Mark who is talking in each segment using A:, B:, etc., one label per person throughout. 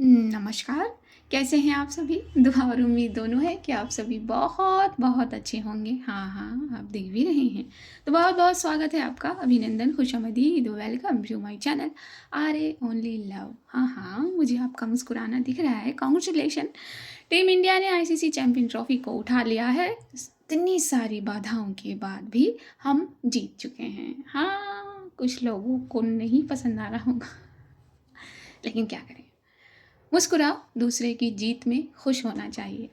A: नमस्कार। कैसे हैं आप सभी? दुआ और उम्मीद दोनों है कि आप सभी बहुत बहुत अच्छे होंगे। हाँ हाँ, आप दिख भी रहे हैं। तो बहुत बहुत स्वागत है आपका, अभिनंदन, खुशामदीद, welcome to my channel R A only love. हाँ हाँ, मुझे आपका मुस्कुराना दिख रहा है। कॉन्ग्रेचुलेशन, टीम इंडिया ने आईसीसी चैंपियन ट्रॉफी को उठा लिया है। इतनी सारी बाधाओं के बाद भी हम जीत चुके हैं। हाँ, कुछ लोगों को नहीं पसंद आ रहा होगा, लेकिन क्या करें, मुस्कुराओ, दूसरे की जीत में खुश होना चाहिए।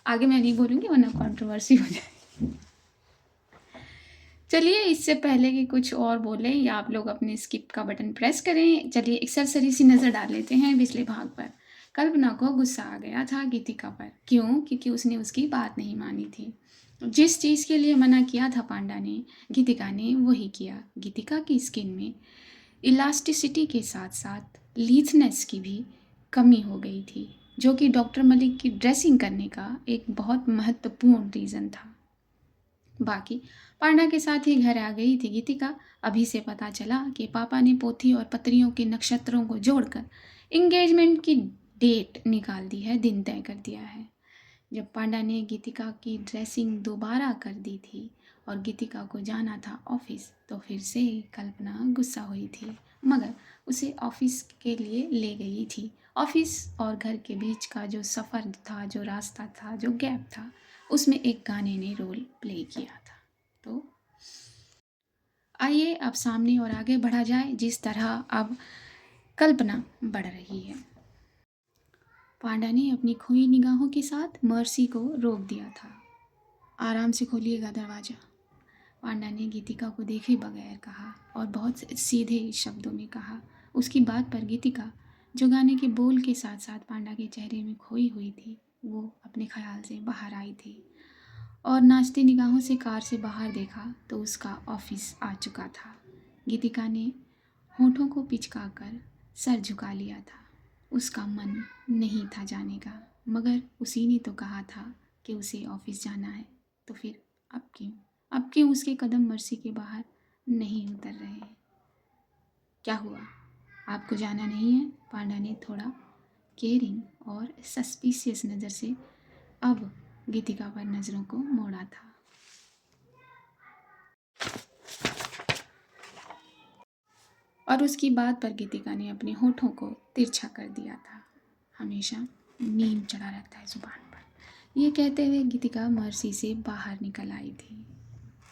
A: आगे मैं नहीं बोलूँगी वरना कंट्रोवर्सी हो जाए। चलिए, इससे पहले कि कुछ और बोलें या आप लोग अपने स्किप का बटन प्रेस करें, चलिए एक सरसरी सी नज़र डाल लेते हैं पिछले भाग पर। कल्पना को गुस्सा आ गया था गीतिका पर। क्यों? क्योंकि उसने उसकी बात नहीं मानी थी। जिस चीज़ के लिए मना किया था पांडा ने, गीतिका ने वही किया। गीतिका की स्किन में इलास्टिसिटी के साथ साथ लीथनेस की भी कमी हो गई थी, जो कि डॉक्टर मलिक की ड्रेसिंग करने का एक बहुत महत्वपूर्ण रीज़न था। बाकी पांडा के साथ ही घर आ गई थी गीतिका। अभी से पता चला कि पापा ने पोथी और पत्रियों के नक्षत्रों को जोड़कर इंगेजमेंट की डेट निकाल दी है, दिन तय कर दिया है। जब पांडा ने गीतिका की ड्रेसिंग दोबारा कर दी थी और गीतिका को जाना था ऑफिस, तो फिर से कल्पना गुस्सा हुई थी, मगर उसे ऑफिस के लिए ले गई थी। ऑफिस और घर के बीच का जो सफ़र था, जो रास्ता था, जो गैप था, उसमें एक गाने ने रोल प्ले किया था। तो आइए अब सामने और आगे बढ़ा जाए, जिस तरह अब कल्पना बढ़ रही है। पांडा ने अपनी खोई निगाहों के साथ मर्सी को रोक दिया था। आराम से खोलिएगा दरवाज़ा, पांडा ने गीतिका को देखे बगैर कहा और बहुत सीधे शब्दों में कहा। उसकी बात पर गीतिका, जो गाने के बोल के साथ साथ पांडा के चेहरे में खोई हुई थी, वो अपने ख्याल से बाहर आई थी और नाचती निगाहों से कार से बाहर देखा तो उसका ऑफिस आ चुका था। गीतिका ने होठों को पिचकाकर सर झुका लिया था। उसका मन नहीं था जाने का, मगर उसी ने तो कहा था कि उसे ऑफिस जाना है, तो फिर अब क्यों उसके कदम मर्सी के बाहर नहीं उतर रहे हैं? क्या हुआ, आपको जाना नहीं है? पांडा ने थोड़ा केयरिंग और सस्पिशियस नज़र से अब गीतिका पर नज़रों को मोड़ा था। और उसकी बात पर गीतिका ने अपने होठों को तिरछा कर दिया था। हमेशा नींद चढ़ा रहता है जुबान पर। ये कहते हुए गीतिका मर्सी से बाहर निकल आई थी।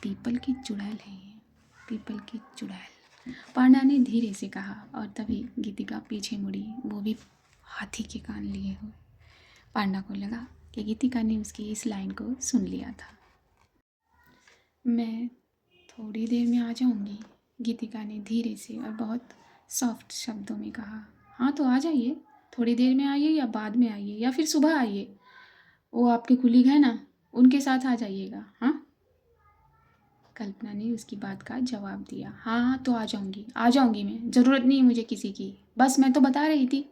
A: पीपल की चुड़ैल है ये, पीपल की चुड़ैल, पांडा ने धीरे से कहा और तभी गीतिका पीछे मुड़ी, वो भी हाथी के कान लिए हुए। पांडा को लगा कि गीतिका ने उसकी इस लाइन को सुन लिया था। मैं थोड़ी देर में आ जाऊंगी, गीतिका ने धीरे से और बहुत सॉफ्ट शब्दों में कहा। हाँ तो आ जाइए, थोड़ी देर में आइए या बाद में आइए या फिर सुबह आइए, वो आपके कुलीग है ना, उनके साथ आ जाइएगा। हाँ, कल्पना ने उसकी बात का जवाब दिया। हाँ हाँ, तो आ जाऊंगी मैं, ज़रूरत नहीं मुझे किसी की, बस मैं तो बता रही थी,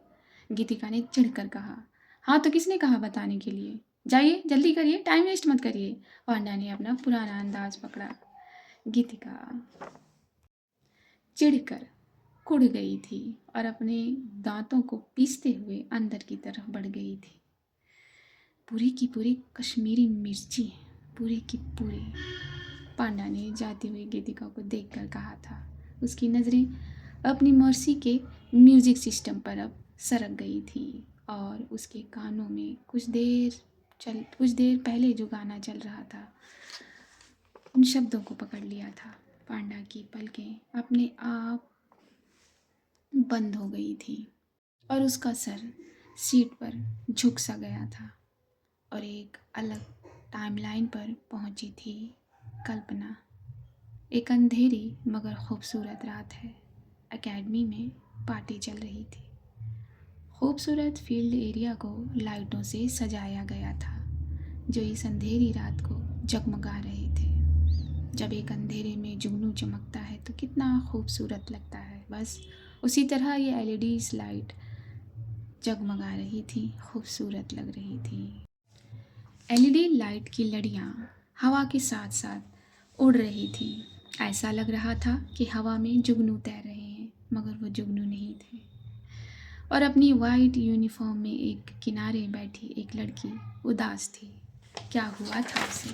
A: गीतिका ने चिढ़कर कहा। हाँ तो किसने कहा बताने के लिए? जाइए जल्दी करिए, टाइम वेस्ट मत करिए, पांडा ने अपना पुराना अंदाज पकड़ा। गीतिका चिढ़कर कुढ़ गई थी और अपने दांतों को पीसते हुए अंदर की तरफ बढ़ गई थी। पूरी की पूरी कश्मीरी मिर्ची, पूरी की पूरी, पांडा ने जाती हुई गीतिका को देखकर कहा था। उसकी नज़रें अपनी मर्सी के म्यूज़िक सिस्टम पर अब सरक गई थी और उसके कानों में कुछ देर पहले जो गाना चल रहा था, उन शब्दों को पकड़ लिया था। पांडा की पलकें अपने आप बंद हो गई थी और उसका सर सीट पर झुक सा गया था और एक अलग टाइमलाइन पर पहुंची थी कल्पना। एक अंधेरी मगर खूबसूरत रात है। एकेडमी में पार्टी चल रही थी। खूबसूरत फील्ड एरिया को लाइटों से सजाया गया था, जो इस अंधेरी रात को जगमगा रहे थे। जब एक अंधेरे में जुगनू चमकता है तो कितना खूबसूरत लगता है, बस उसी तरह ये एलईडी लाइट जगमगा रही थी, खूबसूरत लग रही थी। एलईडी लाइट की लड़ियाँ हवा के साथ साथ उड़ रही थी। ऐसा लग रहा था कि हवा में जुगनू तैर रहे हैं, मगर वो जुगनू नहीं थे। और अपनी वाइट यूनिफॉर्म में एक किनारे बैठी एक लड़की उदास थी। क्या हुआ था उसे?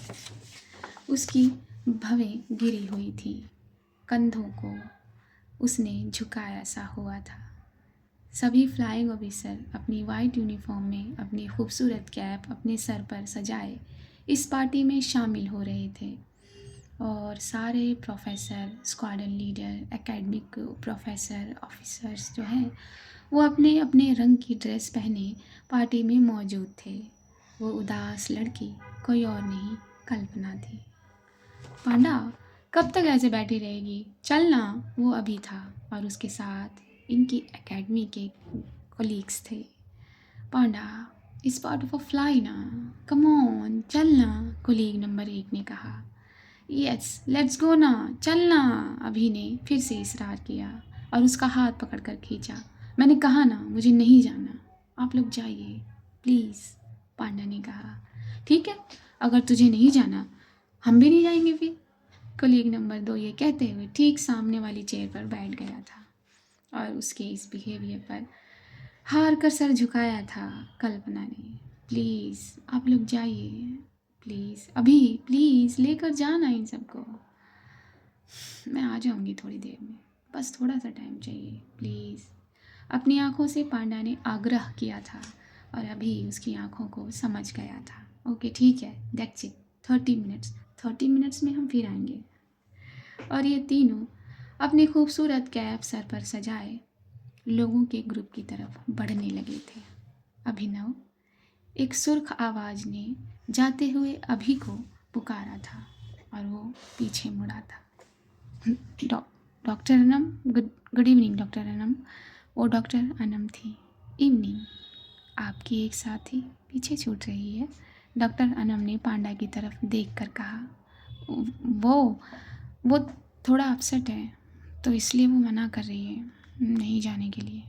A: उसकी भवें गिरी हुई थी, कंधों को उसने झुकाया सा हुआ था। सभी फ्लाइंग ऑफिसर अपनी वाइट यूनिफॉर्म में अपनी खूबसूरत कैप अपने सर पर सजाए इस पार्टी में शामिल हो रहे थे, और सारे professor, squadron leader, academic professor, officers जो हैं वो अपने अपने रंग की ड्रेस पहने पार्टी में मौजूद थे। वो उदास लड़की कोई और नहीं, कल्पना थी। पांडा, कब तक ऐसे बैठी रहेगी? चलना। वो अभी था और उसके साथ इनकी एकेडमी के कोलीग्स थे। पांडा, इस पार्ट ऑफ अ फ्लाई ना, कम ऑन चलना, कोलीग नंबर 1 ने कहा। यस लेट्स गो ना, चलना, अभी ने फिर से इसरार किया और उसका हाथ पकड़कर खींचा। मैंने कहा ना, मुझे नहीं जाना, आप लोग जाइए प्लीज़, पांडा ने कहा। ठीक है, अगर तुझे नहीं जाना हम भी नहीं जाएंगे फिर, कलीग नंबर 2 ये कहते हुए ठीक सामने वाली चेयर पर बैठ गया था और उसके इस बिहेवियर पर हार कर सर झुकाया था कल्पना ने। प्लीज़ आप लोग जाइए, प्लीज़ अभी, प्लीज़ लेकर जाना इन सबको, मैं आ जाऊंगी थोड़ी देर में, बस थोड़ा सा टाइम चाहिए प्लीज़, अपनी आंखों से पांडा ने आग्रह किया था और अभी उसकी आंखों को समझ गया था। ओके ठीक है, दैट्स इट, 30 मिनट्स में हम फिर आएंगे। और ये तीनों अपनी खूबसूरत कैप सर पर सजाए लोगों के ग्रुप की तरफ बढ़ने लगे थे। अभिनव, एक सुर्ख आवाज़ ने जाते हुए अभी को पुकारा था और वो पीछे मुड़ा था। Doctor Anam, good good evening doctor Anam. वो डॉक्टर अनम थी। इवनिंग। आपकी एक साथी पीछे छूट रही है, डॉक्टर अनम ने पांडा की तरफ देखकर कहा। वो वो थोड़ा अपसेट है तो इसलिए वो मना कर रही है नहीं जाने के लिए।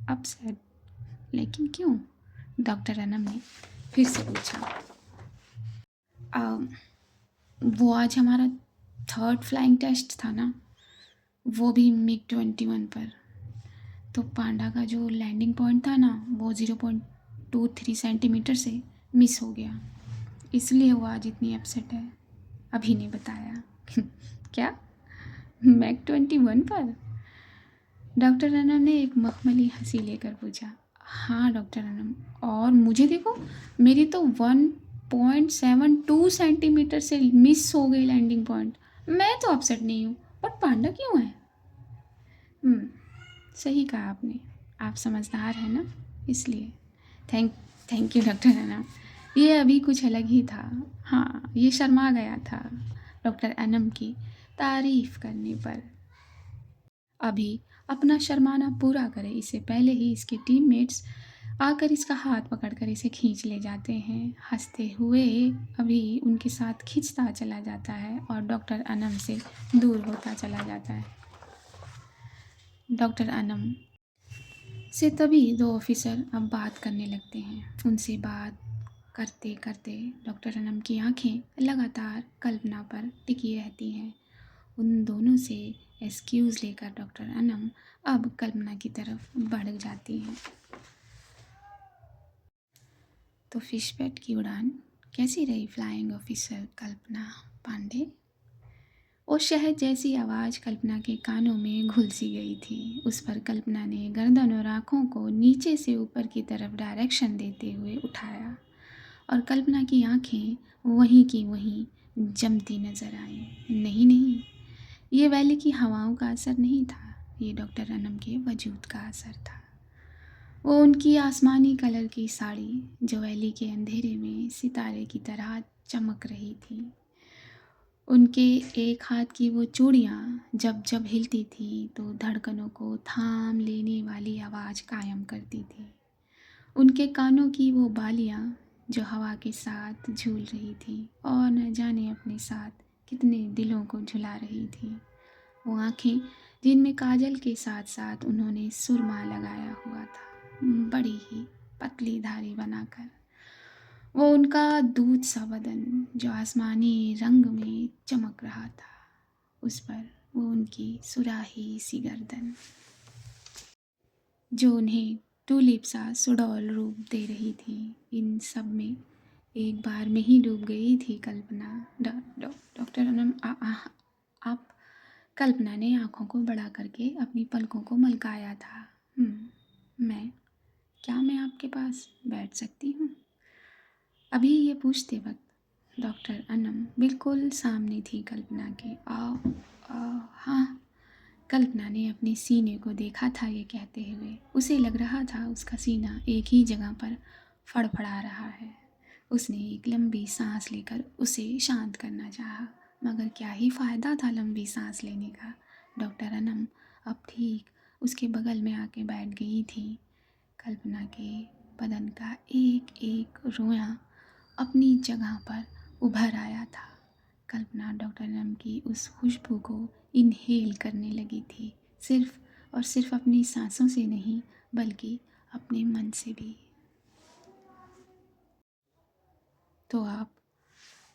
A: अपसेट? लेकिन क्यों? डॉक्टर अनम ने फिर से पूछा। वो आज हमारा 3rd फ्लाइंग टेस्ट था ना, वो भी MiG-21 पर, तो पांडा का जो लैंडिंग पॉइंट था ना वो 0.23 सेंटीमीटर से मिस हो गया, इसलिए वो आज इतनी अपसेट है, अभी ने बताया। क्या? MiG-21 पर? डॉक्टर अनम ने एक मखमली हंसी लेकर पूछा। हाँ डॉक्टर अनम, और मुझे देखो, मेरी तो 1.72 सेंटीमीटर से मिस हो गई लैंडिंग पॉइंट, मैं तो अपसेट नहीं हूँ, बट पांडा क्यों है? सही कहा आपने, आप समझदार हैं ना, इसलिए। Thank thank you doctor Anam, ये अभी कुछ अलग ही था। हाँ, ये शर्मा गया था डॉक्टर अनम की तारीफ करने पर। अभी अपना शर्माना पूरा करे इससे पहले ही इसके टीममेट्स आकर इसका हाथ पकड़कर इसे खींच ले जाते हैं। हंसते हुए अभी उनके साथ खींचता चला जाता है और डॉक्टर अनम से दूर होता चला जाता है। डॉक्टर अनम से तभी 2 ऑफिसर अब बात करने लगते हैं। उनसे बात करते करते डॉक्टर अनम की आंखें लगातार कल्पना पर टिकी रहती हैं। उन दोनों से एक्सक्यूज़ लेकर डॉक्टर अनम अब कल्पना की तरफ बढ़ जाती हैं। तो फिशपेट की उड़ान कैसी रही फ्लाइंग ऑफिसर कल्पना पांडे? वो शहद जैसी आवाज़ कल्पना के कानों में घुल सी गई थी। उस पर कल्पना ने गर्दन और आँखों को नीचे से ऊपर की तरफ डायरेक्शन देते हुए उठाया और कल्पना की आंखें वहीं की वहीं जमती नजर आईं। नहीं नहीं, ये वैली की हवाओं का असर नहीं था, ये डॉक्टर अनम के वजूद का असर था। वो उनकी आसमानी कलर की साड़ी जो वैली के अंधेरे में सितारे की तरह चमक रही थी। उनके एक हाथ की वो चूड़ियाँ जब जब हिलती थी तो धड़कनों को थाम लेने वाली आवाज़ कायम करती थी। उनके कानों की वो बालियाँ जो हवा के साथ झूल रही थी और न जाने अपने साथ कितने दिलों को झुला रही थी। वो आँखें जिनमें काजल के साथ साथ उन्होंने सुरमा लगाया हुआ था, बड़ी ही पतली धारी बनाकर। वो उनका दूध सा बदन जो आसमानी रंग में चमक रहा था, उस पर वो उनकी सुराही सी गर्दन। जो उन्हें टूलिप सा सुडौल रूप दे रही थी। इन सब में एक बार में ही डूब गई थी कल्पना। डॉक्टर अनम आप। कल्पना ने आंखों को बड़ा करके अपनी पलकों को मलकाया था। मैं क्या मैं आपके पास बैठ सकती हूँ? अभी ये पूछते वक्त डॉक्टर अनम बिल्कुल सामने थी कल्पना के। हाँ। कल्पना ने अपने सीने को देखा था ये कहते हुए। उसे लग रहा था उसका सीना एक ही जगह पर फड़फड़ा रहा है। उसने एक लंबी सांस लेकर उसे शांत करना चाहा, मगर क्या ही फ़ायदा था लंबी सांस लेने का। डॉक्टर अनम अब ठीक उसके बगल में आके बैठ गई थी। कल्पना के बदन का एक एक रोया अपनी जगह पर उभर आया था। कल्पना डॉक्टर अनम की उस खुशबू को इनहेल करने लगी थी, सिर्फ और सिर्फ अपनी सांसों से नहीं बल्कि अपने मन से भी। तो आप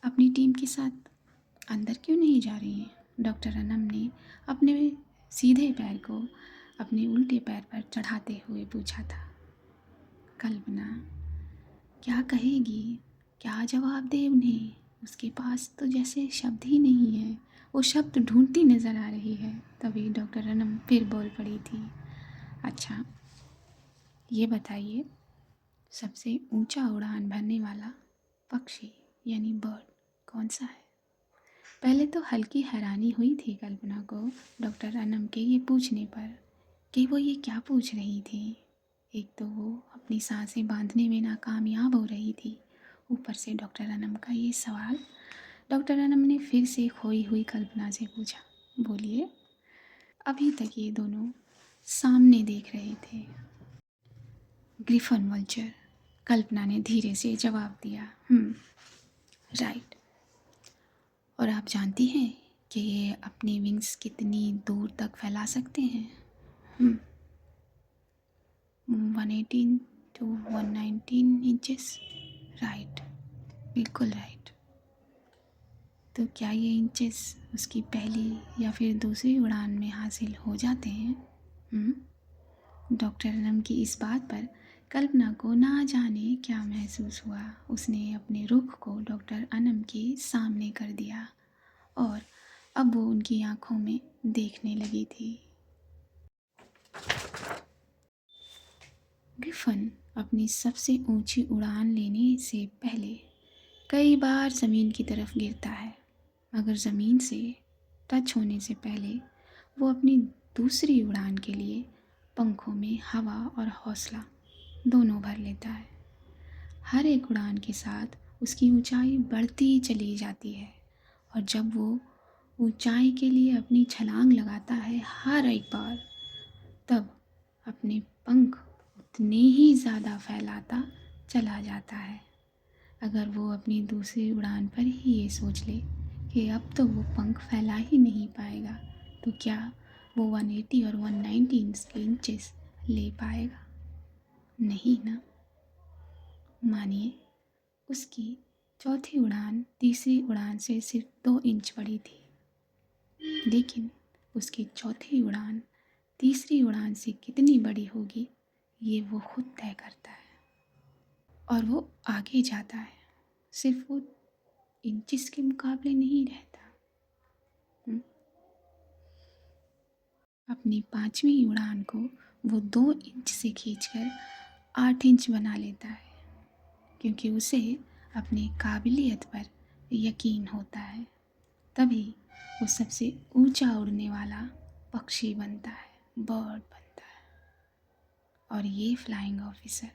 A: अपनी टीम के साथ अंदर क्यों नहीं जा रही हैं? डॉक्टर अनम ने अपने सीधे पैर को अपने उल्टे पैर पर चढ़ाते हुए पूछा था। कल्पना क्या कहेगी, क्या जवाब दे उन्हें? उसके पास तो जैसे शब्द ही नहीं है। वो शब्द ढूंढती नज़र आ रही है। तभी डॉक्टर अनम फिर बोल पड़ी थी। अच्छा, ये बताइए, सबसे ऊंचा उड़ान भरने वाला पक्षी यानी बर्ड कौन सा है? पहले तो हल्की हैरानी हुई थी कल्पना को डॉक्टर अनम के ये पूछने पर कि वो ये क्या पूछ रही थी। एक तो वो अपनी सांसें बांधने में नाकामयाब हो रही थी, ऊपर से डॉक्टर अनम का ये सवाल। डॉक्टर अनम ने फिर से खोई हुई कल्पना से पूछा, बोलिए। अभी तक ये दोनों सामने देख रहे थे। ग्रिफन वल्चर, कल्पना ने धीरे से जवाब दिया। राइट। और आप जानती हैं कि ये अपनी विंग्स कितनी दूर तक फैला सकते हैं? 118 to 119 इंचेस। राइट, बिल्कुल राइट। तो क्या ये इंचेस उसकी पहली या फिर दूसरी उड़ान में हासिल हो जाते हैं? डॉक्टर अनम की इस बात पर कल्पना को ना जाने क्या महसूस हुआ। उसने अपने रुख को डॉक्टर अनम के सामने कर दिया और अब वो उनकी आंखों में देखने लगी थी। ग्रिफन अपनी सबसे ऊंची उड़ान लेने से पहले कई बार ज़मीन की तरफ गिरता है, मगर ज़मीन से टच होने से पहले वो अपनी दूसरी उड़ान के लिए पंखों में हवा और हौसला दोनों भर लेता है। हर एक उड़ान के साथ उसकी ऊंचाई बढ़ती चली जाती है, और जब वो ऊंचाई के लिए अपनी छलांग लगाता है हर एक बार, तब अपने पंख उतने ही ज़्यादा फैलाता चला जाता है। अगर वो अपनी दूसरी उड़ान पर ही ये सोच ले कि अब तो वो पंख फैला ही नहीं पाएगा, तो क्या वो 180 और 119 इंचेस ले पाएगा? नहीं ना। मानिए उसकी चौथी उड़ान तीसरी उड़ान से सिर्फ 2 इंच बड़ी थी, लेकिन उसकी चौथी उड़ान तीसरी उड़ान से कितनी बड़ी होगी ये वो खुद तय करता है, और वो आगे जाता है। सिर्फ वो इंचिस के मुकाबले नहीं रहता। अपनी 5वीं उड़ान को वो 2 इंच से खींचकर 8 इंच बना लेता है, क्योंकि उसे अपनी काबिलियत पर यकीन होता है। तभी वो सबसे ऊंचा उड़ने वाला पक्षी बनता है, बर्ड बनता है। और ये फ्लाइंग ऑफिसर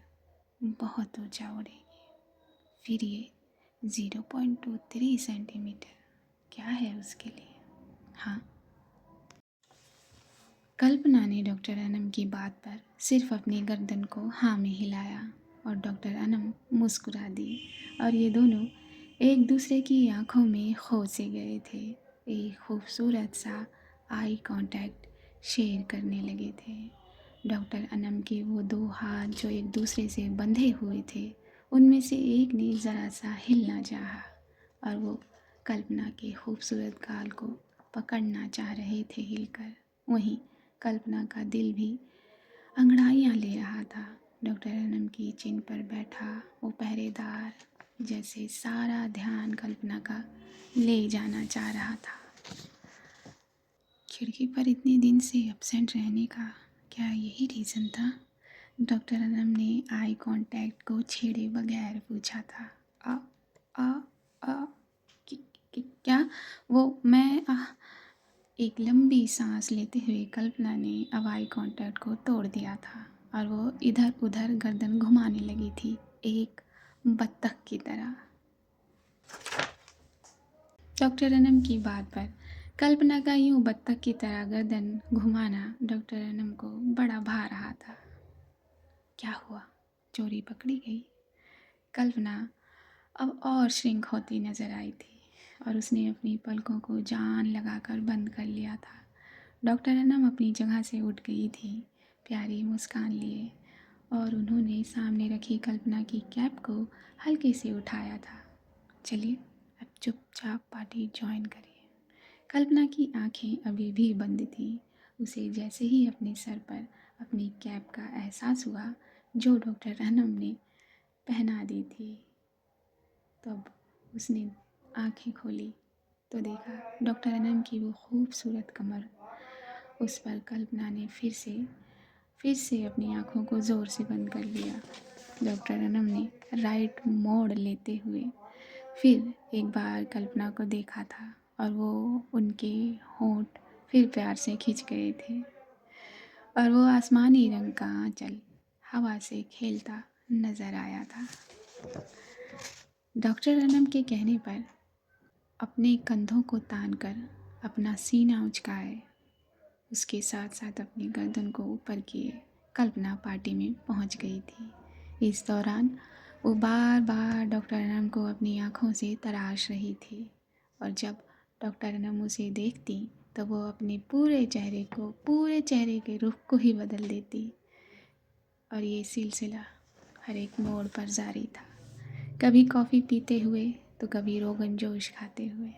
A: बहुत ऊंचा उड़ेगी। फिर ये 0.23 सेंटीमीटर क्या है उसके लिए? हाँ। कल्पना ने डॉक्टर अनम की बात पर सिर्फ अपनी गर्दन को हाँ में हिलाया, और डॉक्टर अनम मुस्कुरा दी, और ये दोनों एक दूसरे की आंखों में खो से गए थे। एक खूबसूरत सा आई कांटेक्ट शेयर करने लगे थे। डॉक्टर अनम के वो 2 हाथ जो एक दूसरे से बंधे हुए थे, उनमें से एक ने ज़रा सा हिलना चाहा, और वो कल्पना के खूबसूरत गाल को पकड़ना चाह रहे थे हिलकर। वहीं कल्पना का दिल भी अंगड़ाइयाँ ले रहा था। डॉक्टर अनम की चिन पर बैठा वो पहरेदार जैसे सारा ध्यान कल्पना का ले जाना चाह रहा था। खिड़की पर इतने दिन से एब्सेंट रहने का क्या यही रीज़न था? डॉक्टर अनम ने आई कांटेक्ट को छेड़े बगैर पूछा था। आ आ आ क्या वो मैं एक लंबी सांस लेते हुए कल्पना ने अब आई कांटेक्ट को तोड़ दिया था और वो इधर उधर गर्दन घुमाने लगी थी, एक बत्तख की तरह। डॉक्टर अनम की बात पर कल्पना का यूं बत्तख की तरह गर्दन घुमाना डॉक्टर अनम को बड़ा भा रहा था। क्या हुआ? चोरी पकड़ी गई? कल्पना अब और श्रिंक होती नजर आई थी और उसने अपनी पलकों को जान लगाकर बंद कर लिया था। डॉक्टर अनम अपनी जगह से उठ गई थी, प्यारी मुस्कान लिए, और उन्होंने सामने रखी कल्पना की कैप को हल्के से उठाया था। चलिए अब चुपचाप पार्टी ज्वाइन करिए। कल्पना की आंखें अभी भी बंद थीं। उसे जैसे ही अपने सर पर अपनी कैप का एहसास हुआ जो डॉक्टर अनम ने पहना दी थी, तब उसने आंखें खोली तो देखा डॉक्टर अनम की वो खूबसूरत कमर। उस पर कल्पना ने फिर से अपनी आंखों को ज़ोर से बंद कर लिया। डॉक्टर अनम ने राइट मोड़ लेते हुए फिर एक बार कल्पना को देखा था और वो उनके होंठ फिर प्यार से खिंच गए थे और वो आसमानी रंग का आंचल हवा से खेलता नजर आया था। डॉक्टर अनम के कहने पर अपने कंधों को तान कर अपना सीना उचकाए, उसके साथ साथ अपनी गर्दन को ऊपर किए कल्पना पार्टी में पहुंच गई थी। इस दौरान वो बार बार डॉक्टर अनम को अपनी आंखों से तराश रही थी और जब डॉक्टर अनम उसे देखती तो वो अपने पूरे चेहरे के रुख को ही बदल देती और ये सिलसिला हर एक मोड़ पर जारी था। कभी कॉफ़ी पीते हुए तो कभी रोगन जोश खाते हुए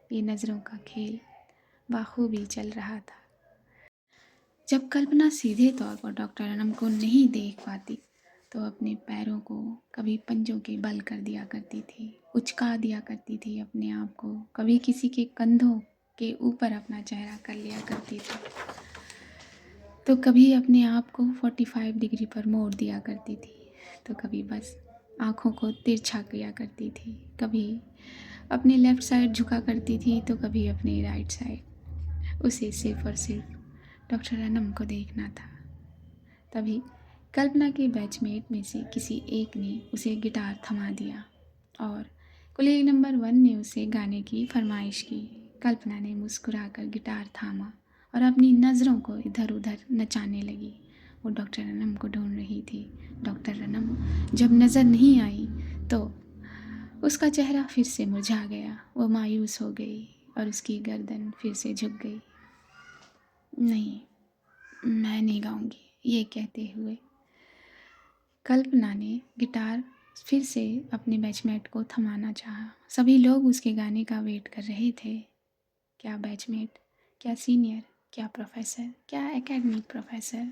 A: ये नज़रों का खेल बाखूबी चल रहा था। जब कल्पना सीधे तौर पर डॉक्टर अनम को नहीं देख पाती तो अपने पैरों को कभी पंजों के बल कर दिया करती थी, उचका दिया करती थी अपने आप को, कभी किसी के कंधों के ऊपर अपना चेहरा कर लिया करती थी, तो कभी अपने आप को 45 डिग्री पर मोड़ दिया करती थी, तो कभी बस आँखों को तिरछा किया करती थी, कभी अपने लेफ़्ट साइड झुका करती थी तो कभी अपने राइट साइड। उसे सिर्फ और सिर्फ डॉक्टर अनम को देखना था। तभी कल्पना के बैचमेट में से किसी एक ने उसे गिटार थमा दिया और कुलीग नंबर 1 ने उसे गाने की फरमाइश की। कल्पना ने मुस्कुराकर गिटार थामा और अपनी नज़रों को इधर उधर नचाने लगी। वो डॉक्टर अनम को ढूंढ रही थी। डॉक्टर अनम जब नज़र नहीं आई तो उसका चेहरा फिर से मुरझा गया। वो मायूस हो गई और उसकी गर्दन फिर से झुक गई। नहीं, मैं नहीं गाऊंगी, ये कहते हुए कल्पना ने गिटार फिर से अपने बैचमेट को थमाना चाहा। सभी लोग उसके गाने का वेट कर रहे थे। क्या बैचमेट, क्या सीनियर, क्या प्रोफेसर, क्या एकेडमिक प्रोफेसर।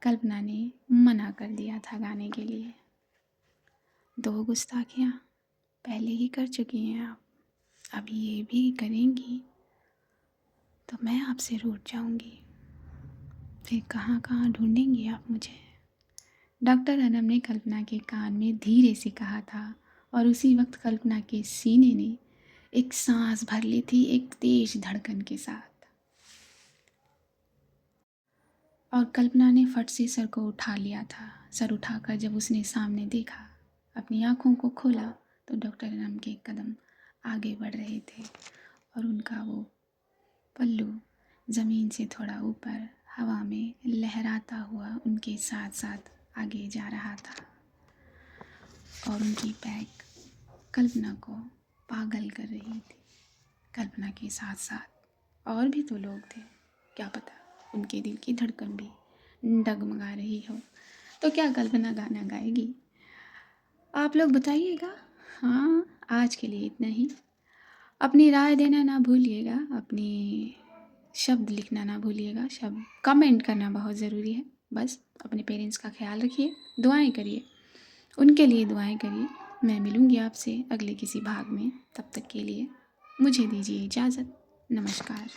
A: कल्पना ने मना कर दिया था गाने के लिए। 2 गुस्ताखियाँ पहले ही कर चुकी हैं आप, अब ये भी करेंगी तो मैं आपसे रूठ जाऊंगी, फिर कहाँ कहाँ ढूंढेंगी आप मुझे। डॉक्टर अनम ने कल्पना के कान में धीरे से कहा था और उसी वक्त कल्पना के सीने ने एक सांस भर ली थी, एक तेज धड़कन के साथ। और कल्पना ने फट से सर को उठा लिया था। सर उठाकर जब उसने सामने देखा, अपनी आंखों को खोला तो डॉक्टर अनम के कदम आगे बढ़ रहे थे और उनका वो पल्लू ज़मीन से थोड़ा ऊपर हवा में लहराता हुआ उनके साथ साथ आगे जा रहा था और उनकी बैग कल्पना को पागल कर रही थी। कल्पना के साथ साथ और भी तो लोग थे, क्या पता उनके दिल की धड़कन भी डगमगा रही हो। तो क्या कल्पना गाना गाएगी? आप लोग बताइएगा। हाँ, आज के लिए इतना ही। अपनी राय देना ना भूलिएगा, अपने शब्द लिखना ना भूलिएगा, शब्द कमेंट करना बहुत ज़रूरी है। बस अपने पेरेंट्स का ख्याल रखिए, दुआएं करिए, उनके लिए दुआएं करिए। मैं मिलूँगी आपसे अगले किसी भाग में, तब तक के लिए मुझे दीजिए इजाज़त। नमस्कार।